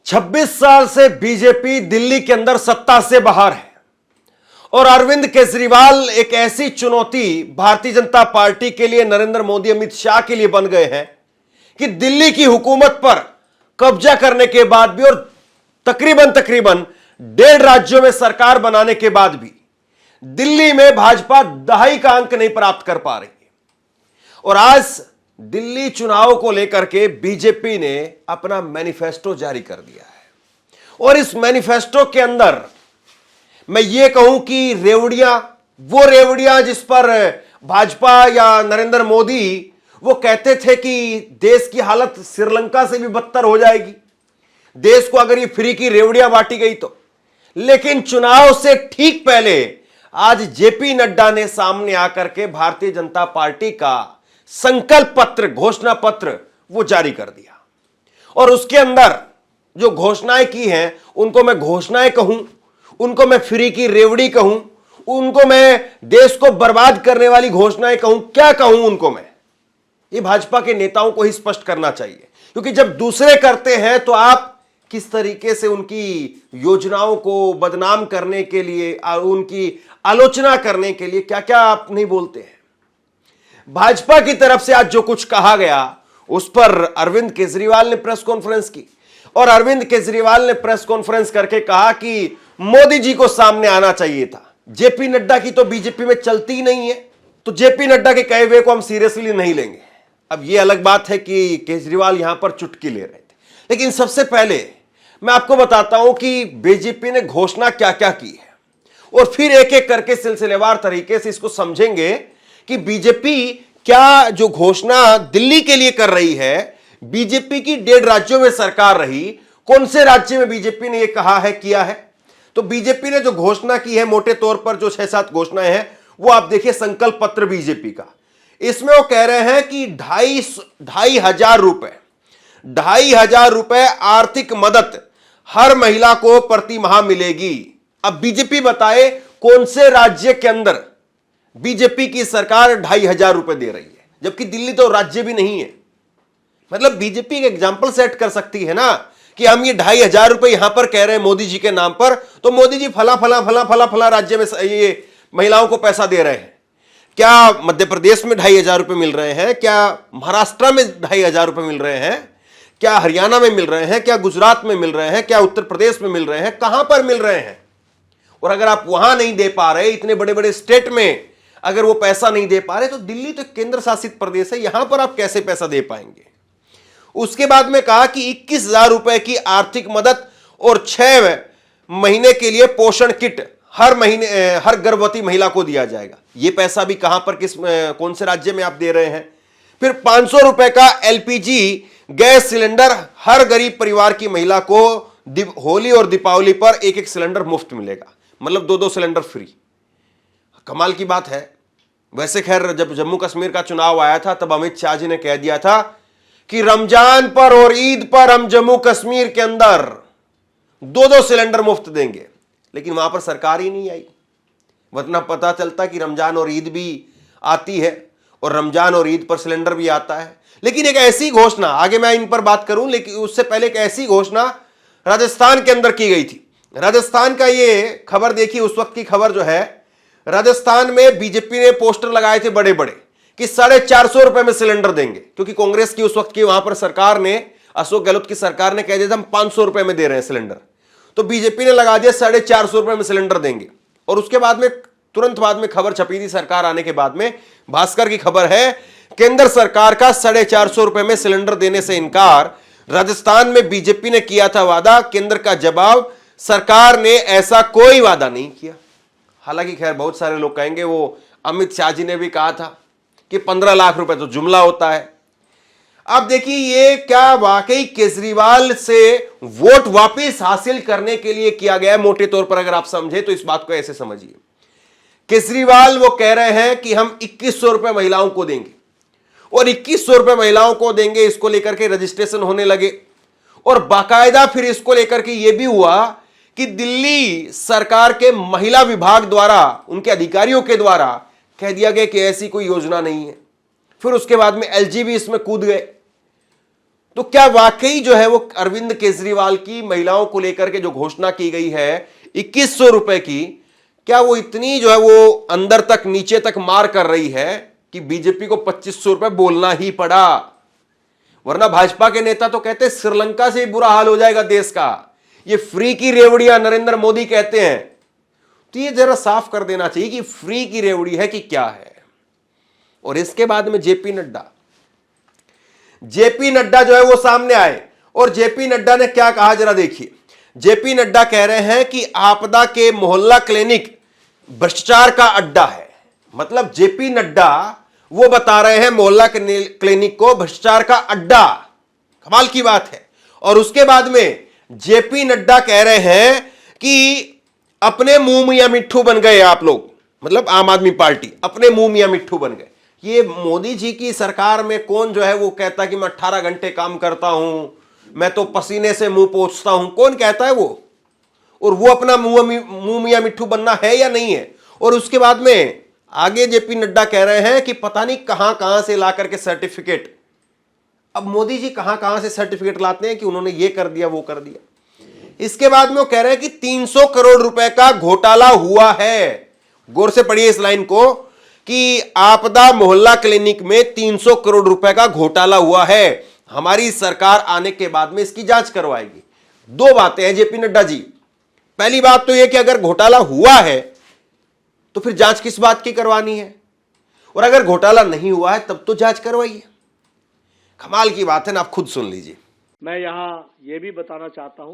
26 साल से बीजेपी दिल्ली के अंदर सत्ता से बाहर है और अरविंद केजरीवाल एक ऐसी चुनौती भारतीय जनता पार्टी के लिए, नरेंद्र मोदी, अमित शाह के लिए बन गए हैं कि दिल्ली की हुकूमत पर कब्जा करने के बाद भी और तकरीबन 1.5 राज्यों में सरकार बनाने के बाद भी दिल्ली में भाजपा दहाई का अंक नहीं प्राप्त कर पा रही है। और आज दिल्ली चुनाव को लेकर के बीजेपी ने अपना मैनिफेस्टो जारी कर दिया है और इस मैनिफेस्टो के अंदर मैं ये कहूं कि वो रेवड़ियां जिस पर भाजपा या नरेंद्र मोदी वो कहते थे कि देश की हालत श्रीलंका से भी बदतर हो जाएगी देश को अगर ये फ्री की रेवड़ियां बांटी गई तो। लेकिन चुनाव से ठीक पहले आज जेपी नड्डा ने सामने आकर के भारतीय जनता पार्टी का संकल्प पत्र, घोषणा पत्र वो जारी कर दिया और उसके अंदर जो घोषणाएं की हैं उनको मैं घोषणाएं कहूं, उनको मैं फ्री की रेवड़ी कहूं, उनको मैं देश को बर्बाद करने वाली घोषणाएं कहूं, क्या कहूं उनको मैं, ये भाजपा के नेताओं को ही स्पष्ट करना चाहिए। क्योंकि जब दूसरे करते हैं तो आप किस तरीके से उनकी योजनाओं को बदनाम करने के लिए और उनकी आलोचना करने के लिए क्या क्या आप नहीं बोलते हैं। भाजपा की तरफ से आज जो कुछ कहा गया उस पर अरविंद केजरीवाल ने प्रेस कॉन्फ्रेंस की और अरविंद केजरीवाल ने प्रेस कॉन्फ्रेंस करके कहा कि मोदी जी को सामने आना चाहिए था। जेपी नड्डा की तो बीजेपी में चलती ही नहीं है, तो जेपी नड्डा के कहे हुए को हम सीरियसली नहीं लेंगे। अब यह अलग बात है कि केजरीवाल यहां पर चुटकी ले रहे थे, लेकिन सबसे पहले मैं आपको बताता हूं कि बीजेपी ने घोषणा क्या क्या की है और फिर एक एक करके सिलसिलेवार तरीके से इसको समझेंगे कि बीजेपी क्या जो घोषणा दिल्ली के लिए कर रही है। बीजेपी की 1.5 राज्यों में सरकार रही, कौन से राज्य में बीजेपी ने यह कहा है, किया है। तो बीजेपी ने जो घोषणा की है, मोटे तौर पर जो 6-7 घोषणाएं हैं वो आप देखिए संकल्प पत्र बीजेपी का। इसमें वो कह रहे हैं कि 2,500 रुपए आर्थिक मदद हर महिला को प्रति माह मिलेगी। अब बीजेपी बताए कौन से राज्य के अंदर बीजेपी की सरकार 2,500 रुपए दे रही है, जबकि दिल्ली तो राज्य भी नहीं है। मतलब बीजेपी एक एग्जाम्पल सेट कर सकती है ना कि हम ये 2,500 रुपए यहां पर कह रहे हैं मोदी जी के नाम पर, तो मोदी जी फला फला फला फला फला राज्य में ये महिलाओं को पैसा दे रहे हैं। क्या मध्य प्रदेश में 2,500 रुपए मिल रहे हैं, क्या महाराष्ट्र में 2,500 रुपए मिल रहे हैं, क्या हरियाणा में मिल रहे हैं, क्या गुजरात में मिल रहे हैं, क्या उत्तर प्रदेश में मिल रहे हैं, कहां पर मिल रहे हैं। और अगर आप वहां नहीं दे पा रहे, इतने बड़े बड़े स्टेट में अगर वो पैसा नहीं दे पा रहे, तो दिल्ली तो केंद्र शासित प्रदेश है, यहां पर आप कैसे पैसा दे पाएंगे। उसके बाद में कहा कि 21,000 रुपए की आर्थिक मदद और 6 महीने के लिए पोषण किट हर गर्भवती महिला को दिया जाएगा। यह पैसा भी कहां पर कौन से राज्य में आप दे रहे हैं। फिर 500 रुपए का एलपीजी गैस सिलेंडर हर गरीब परिवार की महिला को होली और दीपावली पर एक सिलेंडर मुफ्त मिलेगा, मतलब 2 सिलेंडर फ्री। कमाल की बात है। वैसे खैर जब जम्मू कश्मीर का चुनाव आया था तब अमित शाह जी ने कह दिया था कि रमजान पर और ईद पर हम जम्मू कश्मीर के अंदर 2 सिलेंडर मुफ्त देंगे, लेकिन वहां पर सरकार ही नहीं आई। वरना पता चलता कि रमजान और ईद भी आती है और रमजान और ईद पर सिलेंडर भी आता है। लेकिन एक ऐसी घोषणा, आगे मैं इन पर बात करूं, लेकिन उससे पहले एक ऐसी घोषणा राजस्थान के अंदर की गई थी। राजस्थान का ये खबर देखिए, उस वक्त की खबर जो है, राजस्थान में बीजेपी ने पोस्टर लगाए थे बड़े बड़े कि 450 रुपए में सिलेंडर देंगे, क्योंकि कांग्रेस की उस वक्त की वहां पर सरकार ने, अशोक गहलोत की सरकार ने कह दिया था हम 500 रुपए में दे रहे हैं सिलेंडर, तो बीजेपी ने लगा दिया 450 रुपए में सिलेंडर देंगे। और उसके बाद में तुरंत बाद में खबर छपी थी सरकार आने के बाद में, भास्कर की खबर है, केंद्र सरकार का 450 रुपए में सिलेंडर देने से इनकार। राजस्थान में बीजेपी ने किया था वादा, केंद्र का जवाब, सरकार ने ऐसा कोई वादा नहीं किया। हालांकि खैर बहुत सारे लोग कहेंगे वो अमित शाह जी ने भी कहा था कि 15 लाख रुपए तो जुमला होता है। अब देखिए ये क्या वाकई केजरीवाल से वोट वापस हासिल करने के लिए किया गया है। मोटे तौर पर अगर आप समझे तो इस बात को ऐसे समझिए, केजरीवाल वो कह रहे हैं कि हम 2100 रुपए महिलाओं को देंगे और 2100 रुपए महिलाओं को देंगे, इसको लेकर के रजिस्ट्रेशन होने लगे और बाकायदा फिर इसको लेकर के यह भी हुआ कि दिल्ली सरकार के महिला विभाग द्वारा, उनके अधिकारियों के द्वारा कह दिया गया कि ऐसी कोई योजना नहीं है। फिर उसके बाद में एलजी भी इसमें कूद गए। तो क्या वाकई जो है वो अरविंद केजरीवाल की महिलाओं को लेकर के जो घोषणा की गई है 2100 रुपए की, क्या वो इतनी जो है वो अंदर तक नीचे तक मार कर रही है कि बीजेपी को 2500 रुपए बोलना ही पड़ा? वरना भाजपा के नेता तो कहते श्रीलंका से ही बुरा हाल हो जाएगा देश का, ये फ्री की रेवड़ियां नरेंद्र मोदी कहते हैं। तो ये जरा साफ कर देना चाहिए कि फ्री की रेवड़ी है कि क्या है। और इसके बाद में जेपी नड्डा जो है वो सामने आए और जेपी नड्डा ने क्या कहा जरा देखिए। जेपी नड्डा कह रहे हैं कि आपदा के मोहल्ला क्लिनिक भ्रष्टाचार का अड्डा है। मतलब जेपी नड्डा वो बता रहे हैं मोहल्ला क्लिनिक को भ्रष्टाचार का अड्डा। कमाल की बात है। और उसके बाद में जेपी नड्डा कह रहे हैं कि अपने मुंह मियां मिट्ठू बन गए आप लोग, मतलब आम आदमी पार्टी अपने मुंह मियां मिट्ठू बन गए। ये मोदी जी की सरकार में कौन जो है वो कहता है कि मैं 18 घंटे काम करता हूं, मैं तो पसीने से मुंह पोंछता हूं? कौन कहता है वो? और वो अपना मुंह मियां मिट्ठू बनना है या नहीं है? और उसके बाद में आगे जेपी नड्डा कह रहे हैं कि पता नहीं कहां से ला करके सर्टिफिकेट। अब मोदी जी कहां से सर्टिफिकेट लाते हैं कि उन्होंने ये कर दिया वो कर दिया। इसके बाद में वो कह रहे हैं कि 300 करोड़ रुपए का घोटाला हुआ है। गौर से पढ़िए इस लाइन को कि आपदा मोहल्ला क्लिनिक में 300 करोड़ रुपए का घोटाला हुआ है, हमारी सरकार आने के बाद में इसकी जांच करवाएगी। दो बातें हैं जेपी नड्डा जी। पहली बात तो यह कि अगर घोटाला हुआ है तो फिर जांच किस बात की करवानी है, और अगर घोटाला नहीं हुआ है तब तो जांच करवाइए। कमाल की बात है ना, आप खुद सुन लीजिए। मैं यहां यह भी बताना चाहता हूं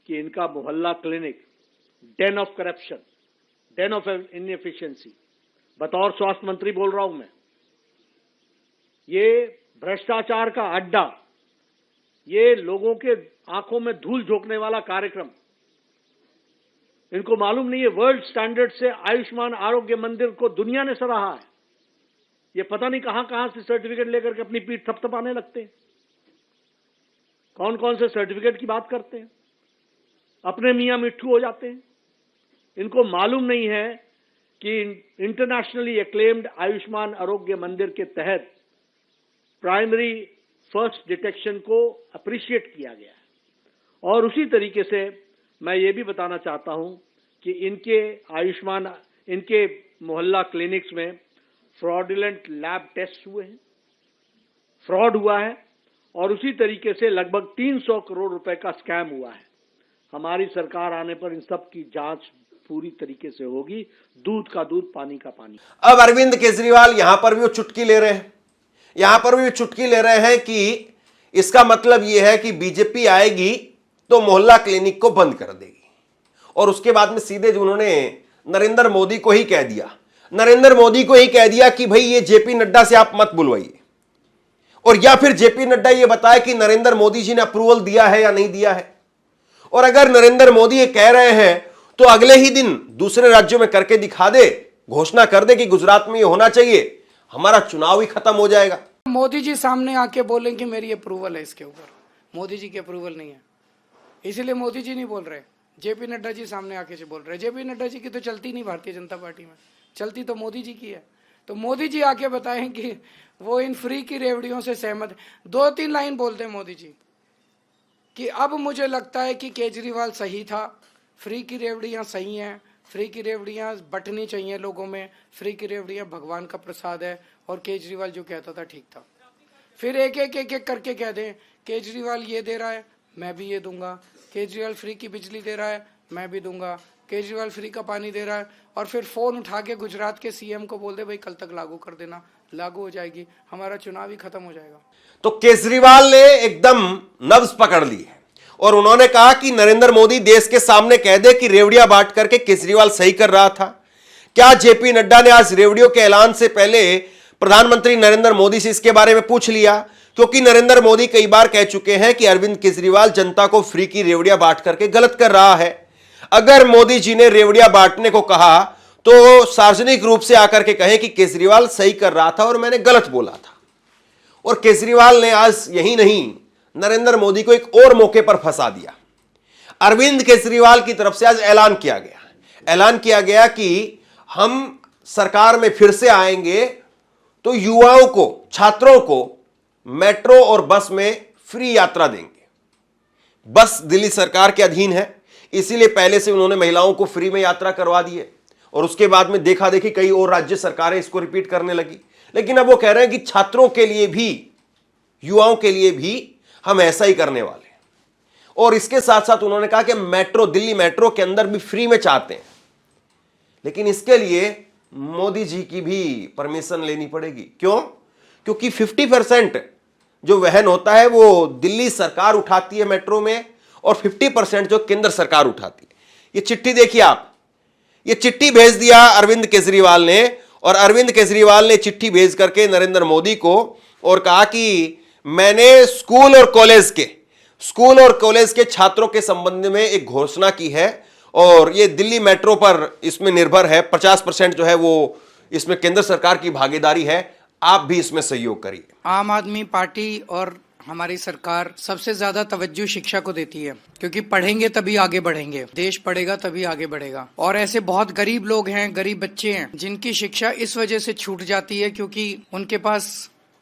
कि इनका मोहल्ला clinic Dane of corruption, Dane of inefficiency, बतौर स्वास्थ्य मंत्री बोल रहा हूं मैं, ये भ्रष्टाचार का अड्डा, ये लोगों के आंखों में धूल झोंकने वाला कार्यक्रम। इनको मालूम नहीं है वर्ल्ड स्टैंडर्ड से आयुष्मान आरोग्य मंदिर को दुनिया ने सराहा है। ये पता नहीं कहां से सर्टिफिकेट लेकर के अपनी पीठ थपथपाने लगते हैं। कौन कौन से सर्टिफिकेट की बात करते हैं, अपने मियां मिट्ठू हो जाते हैं। इनको मालूम नहीं है कि इंटरनेशनली एक्लेम्ड आयुष्मान आरोग्य मंदिर के तहत प्राइमरी फर्स्ट डिटेक्शन को अप्रिशिएट किया गया है। और उसी तरीके से मैं ये भी बताना चाहता हूं कि इनके मोहल्ला क्लिनिक्स में फ्रॉडुलेंट लैब टेस्ट हुए हैं, फ्रॉड हुआ है, और उसी तरीके से लगभग 300 करोड़ रुपए का स्कैम हुआ है। हमारी सरकार आने पर इन सब की जांच पूरी तरीके से होगी, दूध का दूध पानी का पानी। अब अरविंद केजरीवाल यहां पर भी वो चुटकी ले रहे हैं, यहां पर भी चुटकी ले रहे हैं कि इसका मतलब यह है कि बीजेपी आएगी तो मोहल्ला क्लिनिक को बंद कर देगी। और उसके बाद में सीधे जो उन्होंने नरेंद्र मोदी को ही कह दिया कि भाई ये जेपी नड्डा से आप मत बुलवाइए, और या फिर जेपी नड्डा ये बताए कि नरेंद्र मोदी जी ने अप्रूवल दिया है या नहीं दिया है। और अगर नरेंद्र मोदी ये कह रहे हैं तो अगले ही दिन दूसरे राज्यों में करके दिखा दे, घोषणा कर दे कि गुजरात में ये होना चाहिए, हमारा चुनाव ही खत्म हो जाएगा। मोदी जी सामने आके बोलें कि मेरी अप्रूवल है इसके ऊपर, मोदी जी की अप्रूवल नहीं है, इसीलिए मोदी जी नहीं बोल रहे, जेपी नड्डा जी सामने आके बोल रहे। जेपी नड्डा जी की तो चलती नहीं भारतीय जनता पार्टी में, चलती तो मोदी जी की है। तो मोदी जी आके बताएं कि वो इन फ्री की रेवड़ियों से सहमत है। 2-3 लाइन बोलते हैं मोदी जी कि अब मुझे लगता है कि केजरीवाल सही था, फ्री की रेवड़ियाँ सही हैं, फ्री की रेवड़ियाँ बंटनी चाहिए लोगों में, फ्री की रेवड़ियाँ भगवान का प्रसाद है, और केजरीवाल जो कहता था ठीक था। फिर एक एक करके कह दें केजरीवाल ये दे रहा है मैं भी ये दूंगा, केजरीवाल फ्री की बिजली दे रहा है मैं भी दूंगा, केजरीवाल फ्री का पानी दे रहा है, और फिर फोन उठा के गुजरात के सीएम को बोल दे भाई कल तक लागू कर देना, लागू हो जाएगी, हमारा चुनाव ही खत्म हो जाएगा। तो केजरीवाल ने एकदम नब्ज पकड़ ली है और उन्होंने कहा कि नरेंद्र मोदी देश के सामने कह दे कि रेवड़ियां बांट करके केजरीवाल सही कर रहा था। क्या जेपी नड्डा ने आज रेवड़ियों के ऐलान से पहले प्रधानमंत्री नरेंद्र मोदी से इसके बारे में पूछ लिया? क्योंकि नरेंद्र मोदी कई बार कह चुके हैं कि अरविंद केजरीवाल जनता को फ्री की रेवड़ियां बांट करके गलत कर रहा है। अगर मोदी जी ने रेवड़ियां बांटने को कहा तो सार्वजनिक रूप से आकर के कहें कि केजरीवाल सही कर रहा था और मैंने गलत बोला था। और केजरीवाल ने आज यही नहीं, नरेंद्र मोदी को एक और मौके पर फंसा दिया। अरविंद केजरीवाल की तरफ से आज ऐलान किया गया कि हम सरकार में फिर से आएंगे तो युवाओं को, छात्रों को मेट्रो और बस में फ्री यात्रा देंगे। बस दिल्ली सरकार के अधीन है, इसीलिए पहले से उन्होंने महिलाओं को फ्री में यात्रा करवा दी है और उसके बाद में देखा देखी कई और राज्य सरकारें इसको रिपीट करने लगी। लेकिन अब वो कह रहे हैं कि छात्रों के लिए भी, युवाओं के लिए भी हम ऐसा ही करने वाले हैं। और इसके साथ साथ उन्होंने कहा कि मेट्रो, दिल्ली मेट्रो के अंदर भी फ्री में चाहते हैं, लेकिन इसके लिए मोदी जी की भी परमिशन लेनी पड़ेगी। क्यों? क्योंकि 50% जो वहन होता है वो दिल्ली सरकार उठाती है मेट्रो में और 50% जो केंद्र सरकार उठाती है। ये चिट्ठी देखिए आप, ये चिट्ठी भेज दिया अरविंद केजरीवाल ने, और अरविंद केजरीवाल ने चिट्ठी भेज करके नरेंद्र मोदी को और कहा कि मैंने स्कूल और कॉलेज के छात्रों के संबंध में एक घोषणा की है और ये दिल्ली मेट्रो पर इसमें निर्भर है। 50% जो है वो इसमें केंद्र सरकार की भागीदारी है, आप भी इसमें सहयोग करिए। आम आदमी पार्टी और हमारी सरकार सबसे ज्यादा तवज्जो शिक्षा को देती है, क्योंकि पढ़ेंगे तभी आगे बढ़ेंगे, देश पढ़ेगा तभी आगे बढ़ेगा। और ऐसे बहुत गरीब लोग हैं, गरीब बच्चे हैं जिनकी शिक्षा इस वजह से छूट जाती है क्योंकि उनके पास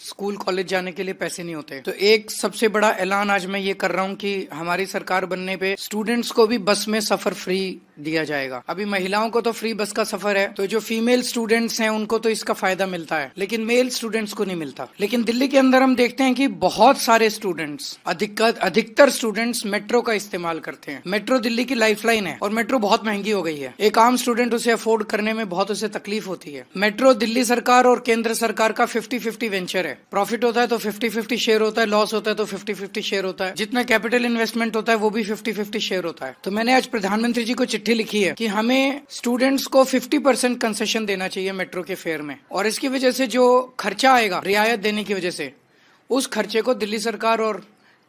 स्कूल कॉलेज जाने के लिए पैसे नहीं होते। तो एक सबसे बड़ा ऐलान आज मैं ये कर रहा हूँ कि हमारी सरकार बनने पे स्टूडेंट्स को भी बस में सफर फ्री दिया जाएगा। अभी महिलाओं को तो फ्री बस का सफर है, तो जो फीमेल स्टूडेंट्स हैं उनको तो इसका फायदा मिलता है, लेकिन मेल स्टूडेंट्स को नहीं मिलता। लेकिन दिल्ली के अंदर हम देखते हैं कि बहुत सारे स्टूडेंट्स, अधिकतर स्टूडेंट्स मेट्रो का इस्तेमाल करते हैं। मेट्रो दिल्ली की लाइफलाइन है और मेट्रो बहुत महंगी हो गई है। एक आम स्टूडेंट उसे अफोर्ड करने में बहुत उसे तकलीफ होती है। मेट्रो दिल्ली सरकार और केंद्र सरकार का 50-50 वेंचर है। प्रॉफिट होता है तो 50-50 शेयर होता है, लॉस होता है तो 50-50 शेयर होता है। जितना कैपिटल इन्वेस्टमेंट होता है वो भी 50-50 शेयर होता है। तो मैंने आज प्रधानमंत्री जी को चिट्ठी लिखी है कि हमें स्टूडेंट्स को 50% कंसेशन देना चाहिए मेट्रो के फेयर में, और इसकी वजह से जो खर्चा आएगा रियायत देने की वजह से, उस खर्चे को दिल्ली सरकार और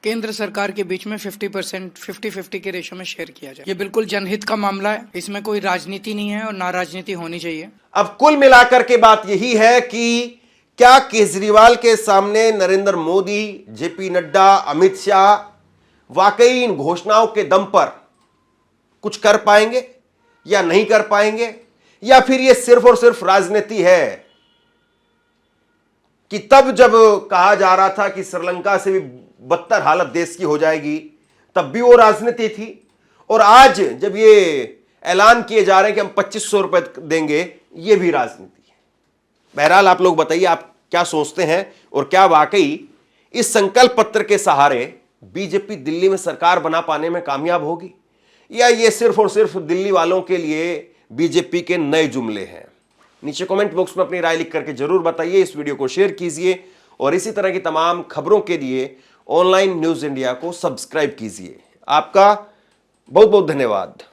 केंद्र सरकार के बीच में 50% के रेशो में शेयर किया जाए। ये बिल्कुल जनहित का मामला है, इसमें कोई राजनीति नहीं है और ना राजनीति होनी चाहिए। अब कुल मिलाकर के बात यही है कि क्या केजरीवाल के सामने नरेंद्र मोदी, जेपी नड्डा, अमित शाह वाकई इन घोषणाओं के दम पर कुछ कर पाएंगे या नहीं कर पाएंगे, या फिर यह सिर्फ और सिर्फ राजनीति है? कि तब जब कहा जा रहा था कि श्रीलंका से भी बदतर हालत देश की हो जाएगी, तब भी वो राजनीति थी, और आज जब ये ऐलान किए जा रहे हैं कि हम 2500 रुपए देंगे, ये भी राजनीति है। बहरहाल आप लोग बताइए, आप क्या सोचते हैं, और क्या वाकई इस संकल्प पत्र के सहारे बीजेपी दिल्ली में सरकार बना पाने में कामयाब होगी, या ये सिर्फ और सिर्फ दिल्ली वालों के लिए बीजेपी के नए जुमले हैं? नीचे कमेंट बॉक्स में अपनी राय लिख करके जरूर बताइए। इस वीडियो को शेयर कीजिए और इसी तरह की तमाम खबरों के लिए ऑनलाइन न्यूज इंडिया को सब्सक्राइब कीजिए। आपका बहुत बहुत धन्यवाद।